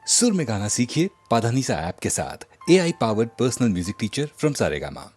सुर में गाना सीखिए पाधानीसा ऐप के साथ। AI powered personal music teacher from Saregama.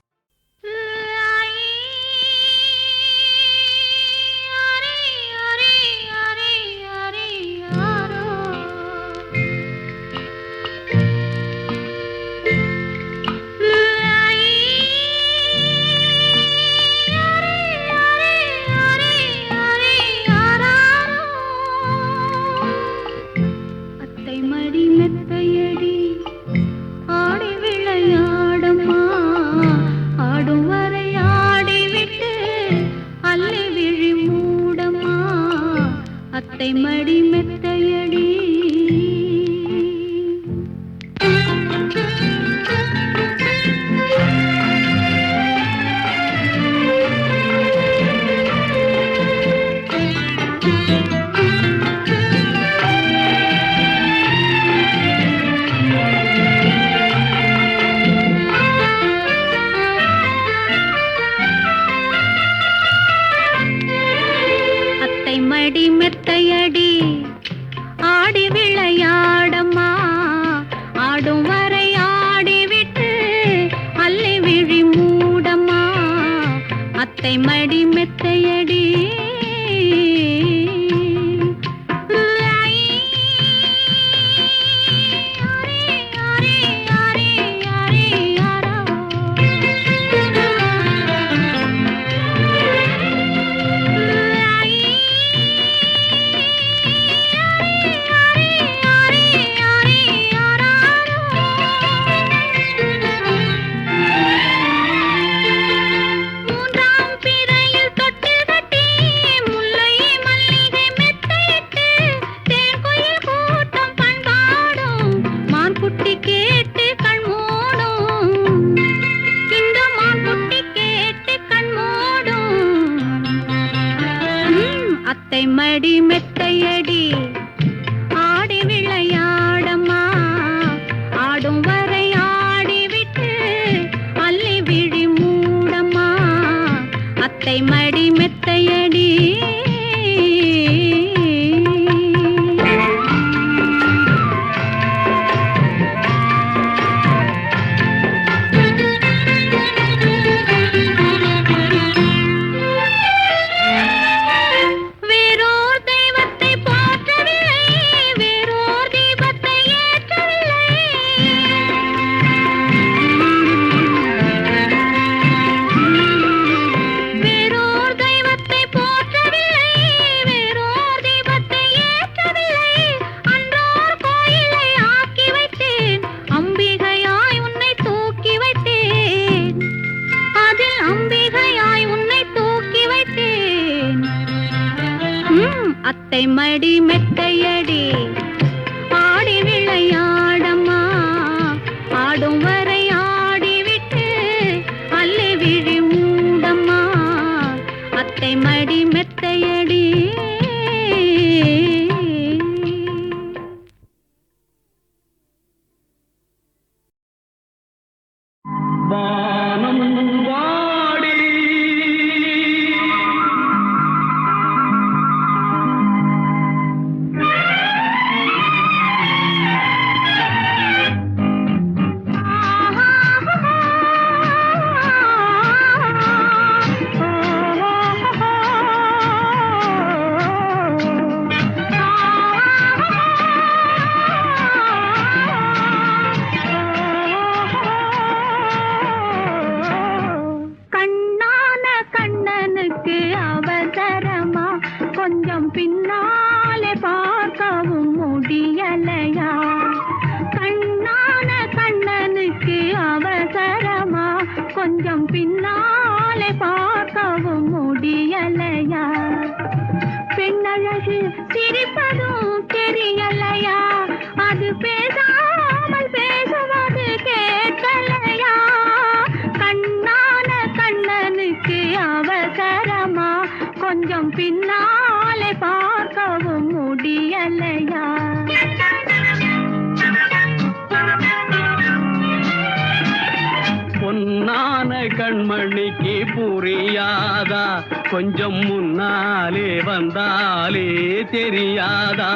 கண்மணிக்கு புரியாதா, கொஞ்சம் முன்னாலே வந்தாலே தெரியாதா?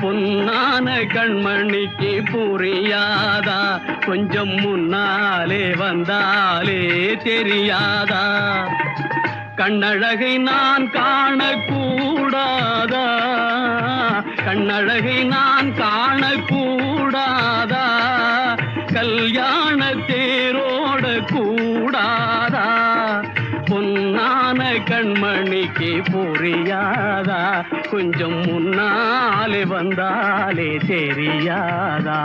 பொன்னான கண்மணிக்கு புரியாதா? கொஞ்சம் முன்னாலே வந்தாலே தெரியாதா? கண்ணழகை நான் காணக்கூடாதா? கண்ணழகை நான் காணக்கூடாதா? கல்யாண தேரோட கூடாதா? பொன்னான கண்மணிக்கு புரியாதா? கொஞ்சம் முன்னாலே வந்தாலே தெரியாதா?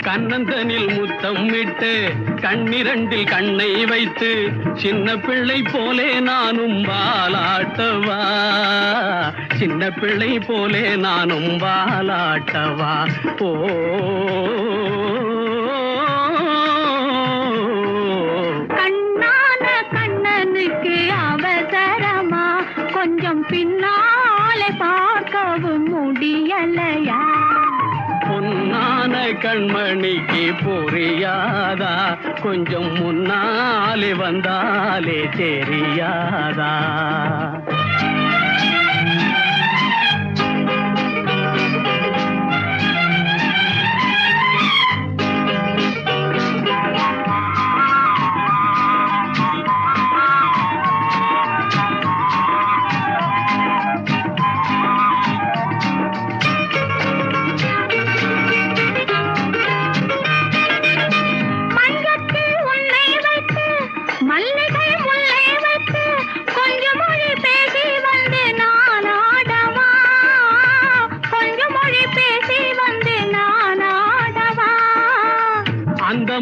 கண்ணந்தனில் முத்தம் விட்டு கண்ணிரண்டில் கண்ணை வைத்து சின்ன பிள்ளை போலே நானும் வாலாட்டவா? சின்ன பிள்ளை போலே நானும் வாலாட்டவா? ஓ கண்ணான கண்ணனுக்கு அவசரமா? கொஞ்சம் பின்னாலே பார்க்கவும் முடியலையா? பொன்னான கண்மணிக்கு புரியாதா? கொஞ்சம் முன்னாலே வந்தாலே தெரியாதா?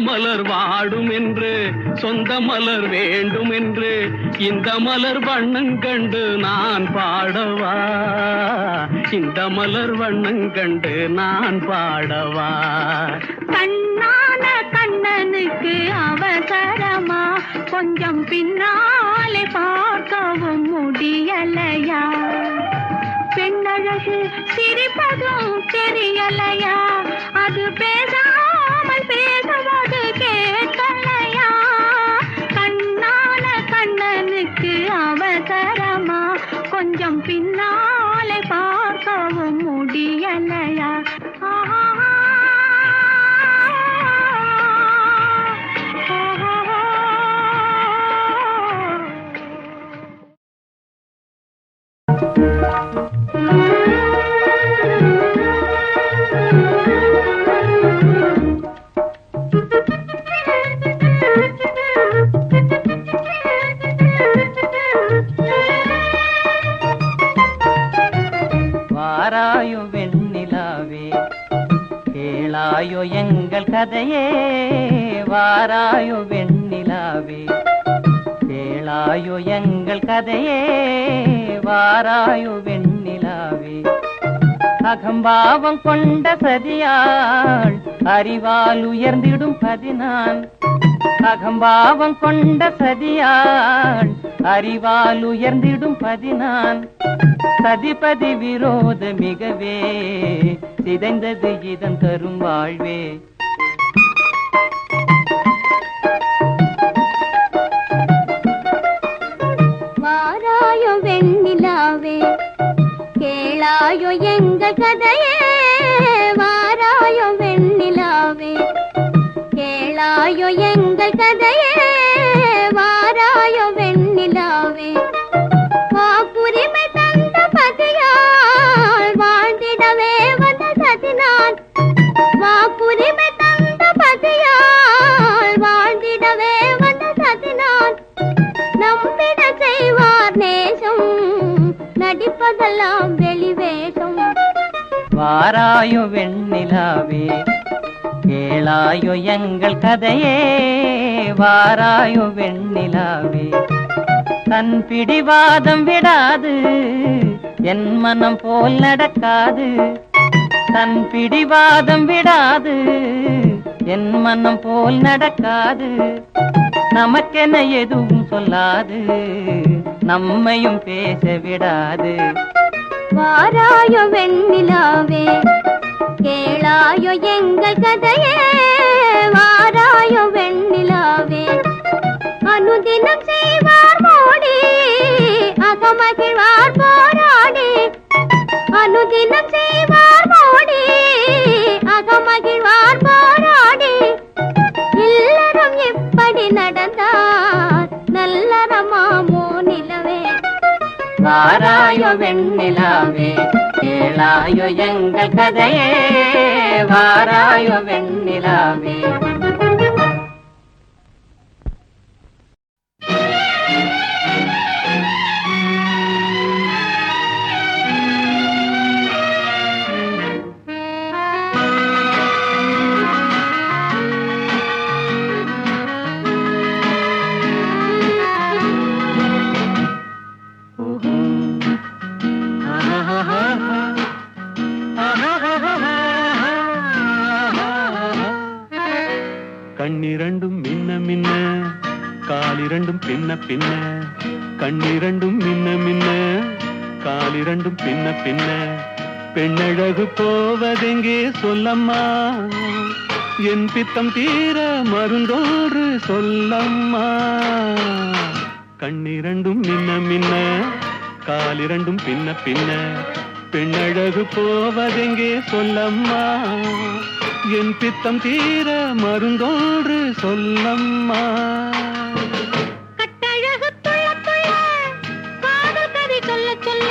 மலர் வாடும் என்று சொந்த மலர் வேண்டும் என்று இந்த மலர் வண்ணம் கண்டு நான் பாடவா? இந்த மலர் வண்ணம் கண்டு நான் பாடவா? கண்ணான கண்ணனுக்கு அவசரமா? கொஞ்சம் பின்னாலே பார்க்கவும் முடியலையா? பெண்ணழகு சிரிப்பதும் தெரியலையா? அது பேசாமல் பேசுவது கேட்கலையா? கண்ணான கண்ணனுக்கு அவசரமா? கொஞ்சம் பின்னாலே பார்க்கவும் முடியலையா? வாராயோ வெண்ணிலாவே, கேளாயோ எங்கள் கதையே. வாராயோ வெண்ணிலாவே, கேளாயோ எங்கள் கதையே. வாராயோ வெண்ணிலாவே, அகம்பாவம் கொண்ட சதியாள் அறிவால் உயர்ந்திடும் பதினான். அகம்பாவம் கொண்ட சதியாள் அறிவால் உயர்ந்திடும் பதினான். சதிபதி விரோத மிகவே சிதைந்தது இதன் தரும் வாழ்வே. வாராயோ வெண்ணிலாவே, கேளாயோ எங்கள் கதையே. வாராயோ வெண்ணிலாவே, கேளாயோ எங்கள் கதையே. வாராயோ வெண்ணிலாவே, வாக்குரிமை தந்த பதியா வாராயோ வெண்ணிலாவே கேளாயோ எங்கள் கதையே வாராயோ வெண்ணிலாவே தன் பிடிவாதம் விடாது என் மனம் போல் நடக்காது தன் பிடிவாதம் விடாது என் மனம் போல் நடக்காது நமக்கென எதுவும் சொல்லாது நம்மையும் பேச விடாது வாராயோ வெண்ணிலாவே கேளாயோ எங்கள் கதையே வாராயோ வெண்ணிலாவே அனுதினம் செய்வார் மோடி அகமகிழ்வார் போராடி அனுதினம் செய்வார் மோடி அகமகிழ்வார் போராடி இல்லறம் எப்படி நடந்தார் நல்லறமாமோ நிலவே வாராயோ வெண்ணிலாவே கேளாயோ எங்கள் கதையே வாராயோ வெண்ணிலாவே கண்ணிரண்டும் மின்ன மின்ன காலிரண்டும் பின்ன பின்ன கண்ணிரண்டும் மின்ன மின்ன காலிரண்டும் பின்ன பின்ன பெண்ணழகு போவதெங்கே சொல்லம்மா என் பித்தம் தீர மருந்தோன்று சொல்லம்மா கண்ணிரண்டும் மின்ன மின்ன காலிரண்டும் பின்ன பின்ன பெண்ணழகு போவதெங்கே சொல்லம்மா என் பித்தம் தீர மருந்தோன்று சொல்லம்மா கட்டழகு துள்ள துள்ள காதல் கதை சொல்ல சொல்ல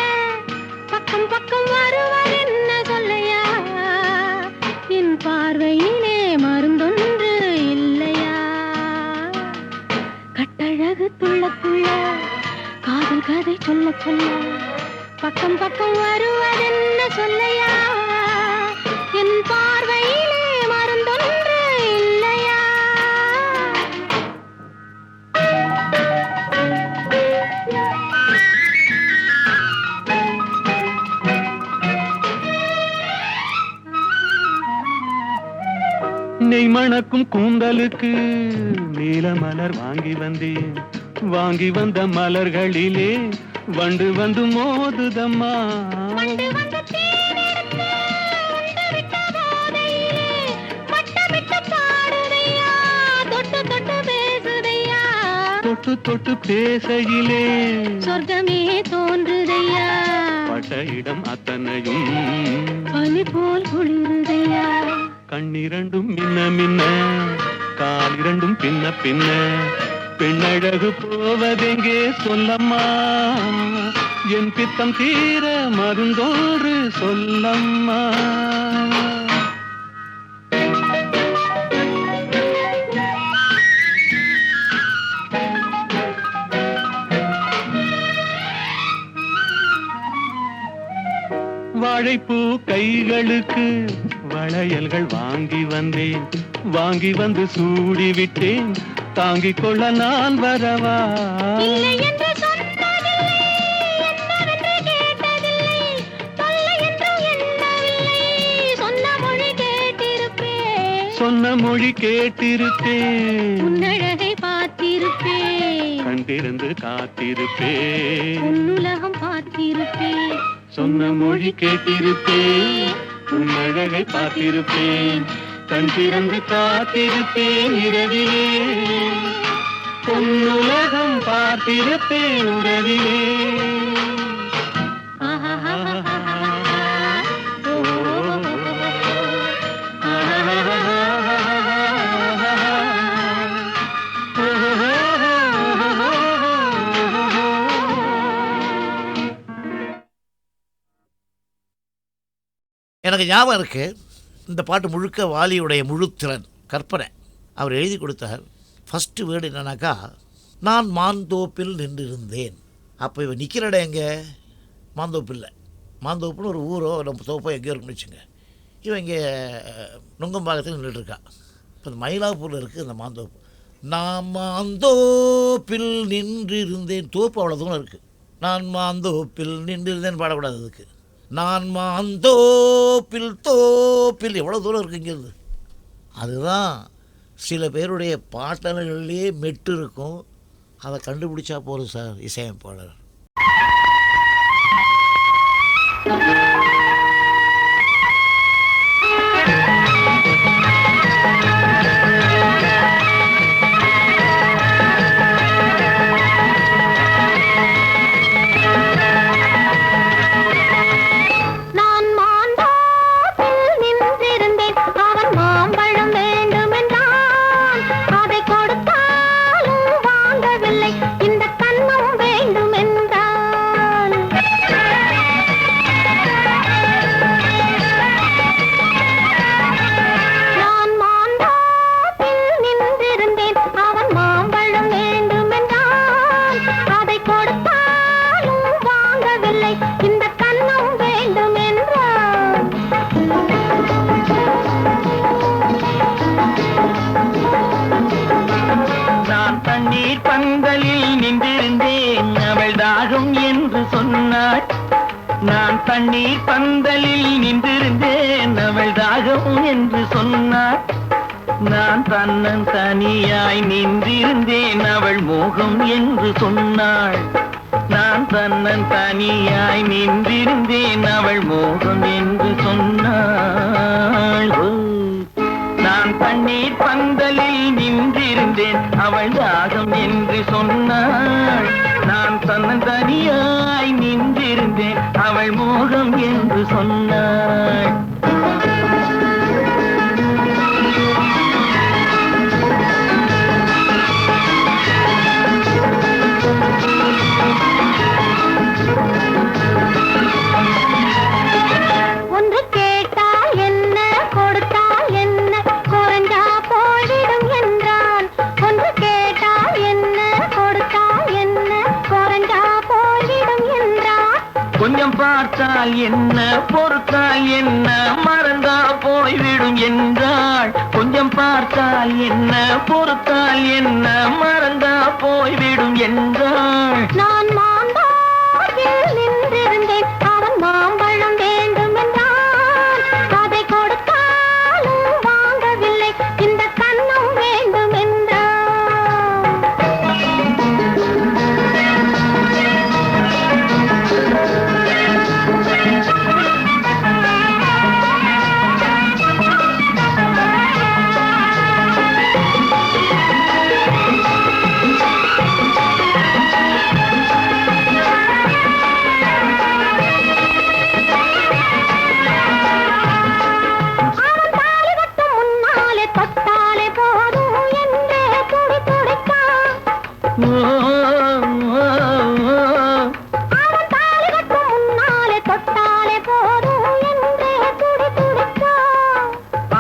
பக்கம் பக்கம் வருவார் என்ன சொல்லையா என் பார்வையிலே மருந்தொன்று இல்லையா கட்டழகு துள்ள துள்ள காதல் கதை சொல்ல சொல்ல பக்கம் பக்கம் வருவார் என்ன சொல்லையா என் பார்வையிலே மருந்தொன்று இல்லையா நெய் மணக்கும் கூந்தலுக்கு நீல மலர் வாங்கி வந்தேன் வாங்கி வந்த மலர்களிலே வண்டு வந்து மோதுதம்மா தொட்டு தொட்டு பேசையிலே சொர்க்கமே தோன்றுதையா பட்ட இடம் அத்தனையும் பனி போல் குளிருதையா கண்ணிரண்டும் மின்ன மின்ன காலிரண்டும் பின்ன பின்ன பெண்ணழகு போவதெங்கே சொல்லம்மா என் பித்தம் தீர மருந்தோன்று சொல்லம்மா வாழைப்பூ கைகளுக்கு வளையல்கள் வாங்கி வந்தேன் வாங்கி வந்து சூடி விட்டேன் தாங்கிக் கொள்ள நான் வரவா இல்லை என்று சொன்னதில்லை என்னவென்று கேட்டதில்லை தொல்லை என்றும் எண்ணவில்லை சொன்ன மொழி கேட்டிருப்பேன் சொன்ன மொழி கேட்டிருப்பேன் உன்னழகை பார்த்திருப்பேன் கண் திறந்து காத்திருப்பேன் உன்னுலகம் பார்த்திருப்பேன் சொன்ன மொழி கேட்டிருப்பேன் உன்னழகை பார்த்திருப்பேன் கண் திறந்து காத்திருப்பேன் இரவிலே பொன்னுலகம் பார்த்திருப்பேன் உறவிலே எனக்கு ஞாபகம் இருக்கு, இந்த பாட்டு முழுக்க வாலியுடைய முழுத்திறன் கற்பனை. அவர் எழுதி கொடுத்தார். ஃபஸ்ட்டு வேர்டு என்னன்னாக்கா, நான் மாந்தோப்பில் நின்றிருந்தேன். அப்போ இவன் நிற்கிற இடம் எங்கே? மாந்தோப்பில்லை, மாந்தோப்புன்னு ஒரு ஊரோ நம்ம தோப்போ எங்கேயோ இருக்குன்னு வச்சுங்க. இவன் இங்கே நுங்கம்பாக்கத்தில் நின்றுட்டுருக்கான். இப்போ இந்த மயிலாப்பூரில் இருக்குது இந்த மாந்தோப்பு. நான் மாந்தோப்பில் நின்றிருந்தேன். தோப்பு அவ்வளோ தூரம் இருக்குது. நான் மாந்தோப்பில் நின்றிருந்தேன் பாடக்கூடாது. அதுக்கு நான் மாந்தோப்பில் தோப்பில் எவ்வளோ தூரம் இருக்குது இங்கேருந்து. அதுதான் சில பேருடைய பாட்டல்கள்லேயே மெட்டு இருக்கும். அதை கண்டுபிடிச்சா போதும் சார் இசையமைப்பாளர். நான் தண்ணீர் பந்தலில் நின்றிருந்தேன் அவள் தாகம் என்று சொன்னாள். நான் தன்னன் தனியாய் நின்றிருந்தேன் அவள் மோகம் என்று சொன்னாள். நான் தன்னன் தனியாய் நின்றிருந்தேன் அவள் மோகம் என்று சொன்னாள். நான் தண்ணீர் பந்தலில் நின்றிருந்தேன் அவள் தாகம் என்று சொன்னாள். நான் தன்னன் தனியாய் நின்றிருந்தேன் அவள் மோகம் என்று சொன்னாள். ஒன்று கேட்டால் என்ன கொடுத்தால் என்ன குறைஞ்சா போய்விடும் என்றான். ஒன்று கேட்டால் என்ன கொடுத்தால் என்ன குறைஞ்சா போய்விடும் என்றான். கொஞ்சம் பார்த்தால் என்ன பொறுத்தால் என்ன மறந்தா போய்விடும் என்றாள். கொஞ்சம் பார்த்தால் என்ன பொறுத்தால் என்ன மறந்தா போய்விடும் என்றாள். நான் மாந்தோப்பில் நின்றிருந்தேன் அவன் மாம்பழம் வேண்டும் என்றான். அதை கொடுத்தாலும் வாங்கவில்லை இந்த கன்னம் வேண்டும் என்றான்.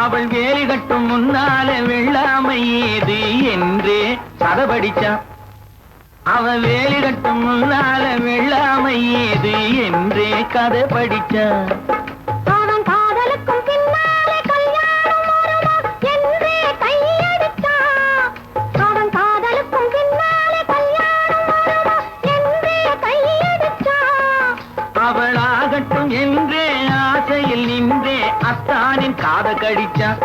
அவள் வேலி கட்டும் முன்னாலே வெள்ளாமை ஏது என்றே கதை படிச்சான். அவள் வேலி கட்டும் முன்னாலே வெள்ளாமை ஏது என்றே கதை படிச்சான். அவன் காதலுக்கும் பின்னாலே கல்யாணம் வருமா என்றே கையடித்தான். அவன் காதலுக்கும் பின்னாலே கல்யாணம் வருமா என்றே கையடித்தான். அவளாகட்டும் என்றே ஆசையில் நின்றே அத்தானின் காத கடிச்சான்.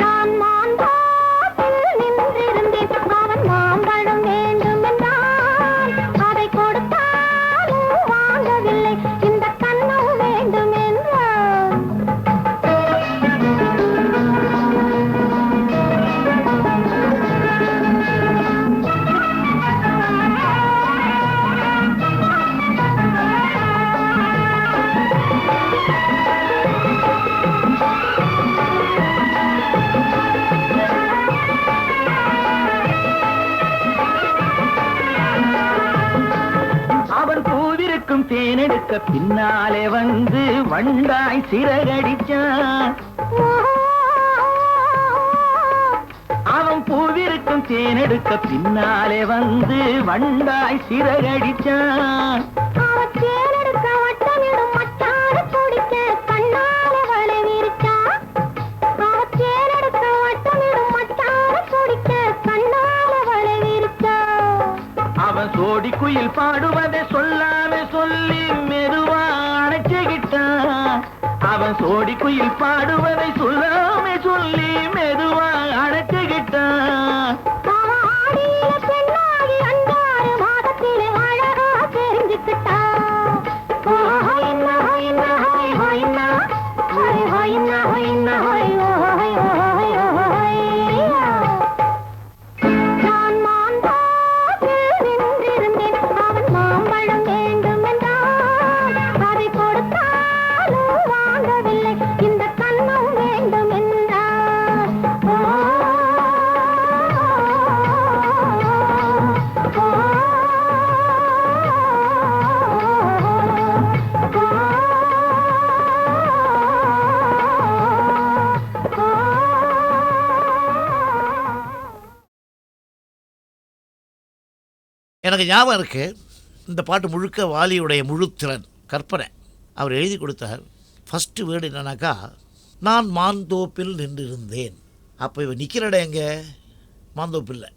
நான் மாந்தோப்பில் நின்றிருந்தேன் அவன் மாம்பழம் வேண்டும் என்றான். அதை கொடுத்தாலும் வாங்கவில்லை இந்த கன்னம் வேண்டும் என்றான். அவன் பூவிருக்கும் தேனெடுக்க பின்னாலே வந்து வண்டாய் சிறகடிச்சான். பூவிருக்கும் பூவிருக்கும் தேனெடுக்க பின்னாலே வந்து வண்டாய் சிறகடிச்சான். அவன் தேனெடுக்க வட்டமிடும் மட்டார துடிக்க கண்ணாலே வலை விரிச்சான். அவன் தேனெடுக்க வட்டமிடும் மட்டார துடிக்க கண்ணாலே வலை விரிச்சான். அவன் சோடி குயில் பாடுவதை சொல்லாம சொல்லி மெதுவா அணைச்சுக்கிட்டான். அவன் சோடி குயில் பாடுவதை சொல்லாம சொல்லி மெதுவா அணைச்சுக்கிட்டான். அவன் ஆடியில பெண்ணாகி 6 மாதத்திலே அழகா தெரிஞ்சுக்கிட்டான். ஹொய்னா ஹொய்னா ஹொய் ஹொய்னா ஹொய் ஹொய்னா ஹொய்னா ஹொய் ஹொய் ஹொய் ஹொய்யா. நான் மாந்தோப்பில் நின்றிருந்தேன். அவன் மாம்பழம் வேண்டும் என்றான். அதை கொடுத்தாலும் வாங்கவில்லை. இந்த கன்னம் வேண்டும் என்றான். எனக்கு ஞாபகம் இருக்குது, இந்த பாட்டு முழுக்க வாலியுடைய முழு திறன் கற்பனை. அவர் எழுதி கொடுத்தார். ஃபஸ்ட்டு வேர்டு என்னன்னாக்கா, நான் மாந்தோப்பில் நின்றிருந்தேன். அப்போ இவன் நிற்கிற இடம் எங்கே? மாந்தோப்பில்.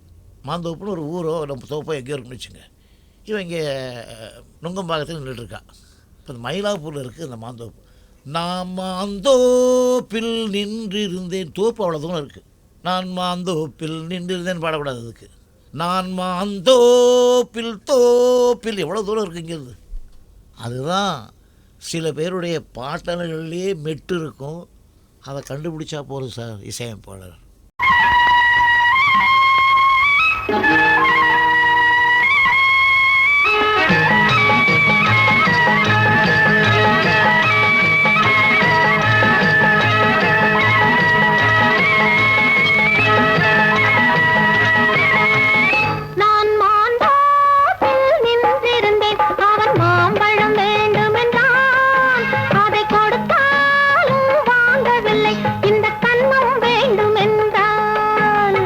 மாந்தோப்புன்னு ஒரு ஊரோ நம்ம தோப்போ எங்கேயோ இருக்குன்னு வச்சுங்க. இவன் இங்கே நுங்கம்பாக்கத்தில் நின்றுட்டுருக்கா. இப்போ இந்த மயிலாப்பூரில் இருக்குது இந்த மாந்தோப்பு. நான் மாந்தோப்பில் நின்றிருந்தேன். தோப்பு அவ்வளோ தூரம் இருக்குது. நான் மாந்தோப்பில் நின்றிருந்தேன் பாடக்கூடாது. அதுக்கு நான் மாந்தோப்பில் தோப்பில் எவ்வளோ தூரம் இருக்குது இங்கேருந்து. அதுதான் சில பேருடைய பாட்டல்கள்லேயே மெட்டு இருக்கும். அதை கண்டுபிடிச்சா போதும் சார் இசையமைப்பாளர். நான் மாந்தோப்பில் நின்றிருந்தேன். அவன் மாம்பழம் வேண்டும் என்றான். அதை கொடுத்தாலும் வாங்கவில்லை. இந்த கன்னம் வேண்டும் என்றான்.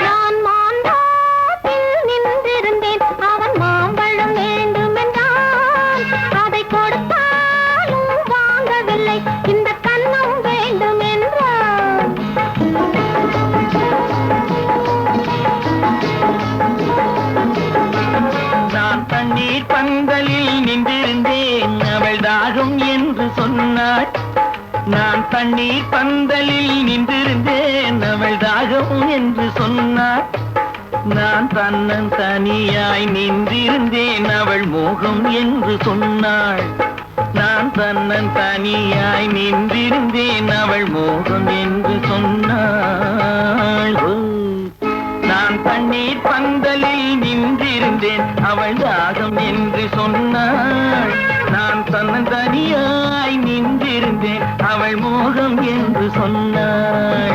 நான் மாந்தோப்பில் நின்றிருந்தேன். அவன் மாம்பழம் வேண்டும் என்றான். அதை கொடுத்தாலும் வாங்கவில்லை. இந்த கன்னம் வேண்டும் என்றான். நான் தண்ணீர் பந்தலில் நின்றிருந்தேன், அவள் தாகம் என்று சொன்னாள். நான் தண்ணீர் பந்தலில் நின்றிருந்தேன், அவள் தாகம் என்று சொன்னாள். நான் தன்னன் தனியாய் நின்றிருந்தேன், அவள் மோகம் என்று சொன்னாள். நான் தன்னன் தனியாய் நின்றிருந்தேன், அவள் மோகம் என்று சொன்னாள். நான் தண்ணீர் பந்தலில் நின்றிருந்தேன், அவள் தாகம் என்று சொன்னாள். நான் தன்னன் தனியாய் நின்றிருந்தேன், அவள் மோகம் என்று சொன்னாள்.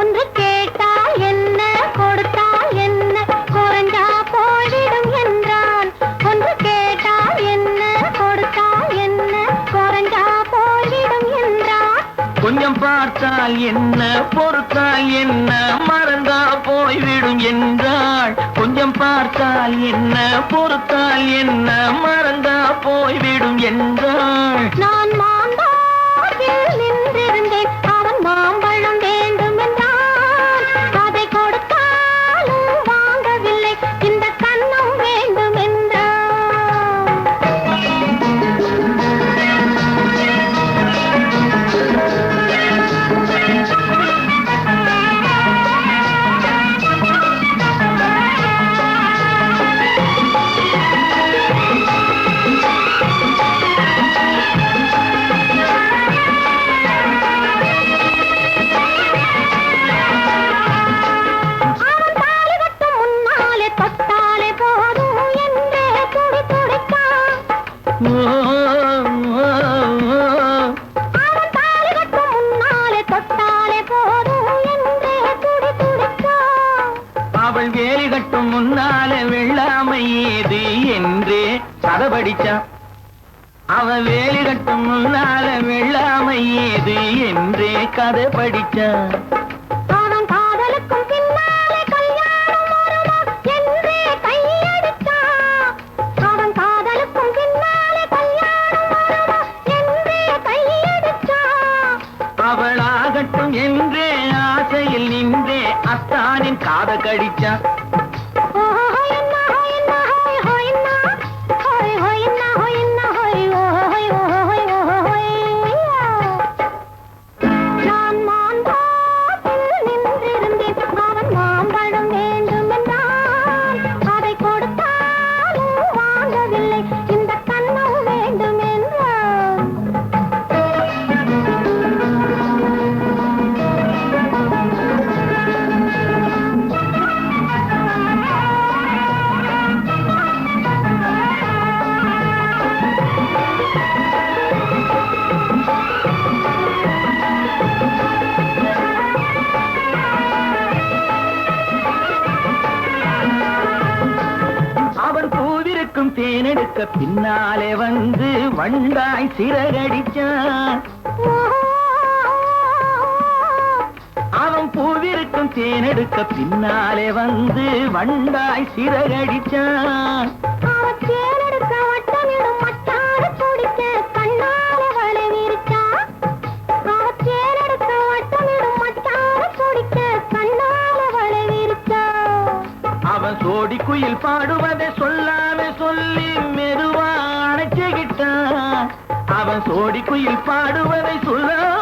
ஒன்று கேட்டால் என்ன, கொடுத்தால் என்ன, குறைஞ்சா போய்விடும் என்றான். ஒன்று கேட்டால் என்ன, கொடுத்தால் என்ன, குறைஞ்சா போய்விடும் என்றான். கொஞ்சம் பார்த்தால் என்ன, பொறுத்தால் என்ன, மறந்தா போய்விடும் என்றாள். கொஞ்சம் பார்த்தால் என்ன, பொறுத்தால் என்ன, மறந்தா போய்விடும் என்றாள். நான் மாந்தோப்பில் நின்றிருந்தேன். அவன் மாம்பழம் வேண்டும் என்றான். அதை கொடுத்தாலும் வாங்கவில்லை. இந்த கன்னம் வேண்டும் என்றான். முன்னால வெள்ளாமை ஏது என்றே கதை படிச்சான். அவன் வேலி கட்டும் முன்னால வெள்ளாமை ஏது என்றே கதை படிச்சான். அவன் காதலுக்கும் பின்னாலே கல்யாணம் வருமா என்றே கையடித்தான். அவன் காதலுக்கும் பின்னாலே கல்யாணம் வருமா என்றே கையடித்தான். அவளாகட்டும் என்றே ஆசையில் நின்றே அத்தானின் காத கடிச்சான். நான் மாந்தோப்பில் நின்றிருந்தேன். அவன் மாம்பழம் வேண்டும் என்றான். அதை கொடுத்தாலும் வாங்கவில்லை. இந்த கன்னம் வேண்டும் என்றான். அவன் பூவிருக்கும் தேனெடுக்க பின்னாலே வந்து வண்டாய் சிறகடிச்சான். அவன் பூவிருக்கும் தேனெடுக்க பின்னாலே வந்து வண்டாய் சிறகடிச்சான். அவன் தேனெடுக்க வட்டமிடும் மட்டார குடிக்க கண்ணாலே வலை விரிச்சான். அவன் தேனெடுக்க வட்டமிடும் மட்டார குடிக்க கண்ணாலே வலை விரிச்சான். அவன் சோடி குயில் பாடுவதை சொல்லாம சொல்லி மெதுவா அணைச்சுக்கிட்டான். அவன் சோடி குயில் பாடுவதை சொல்லாம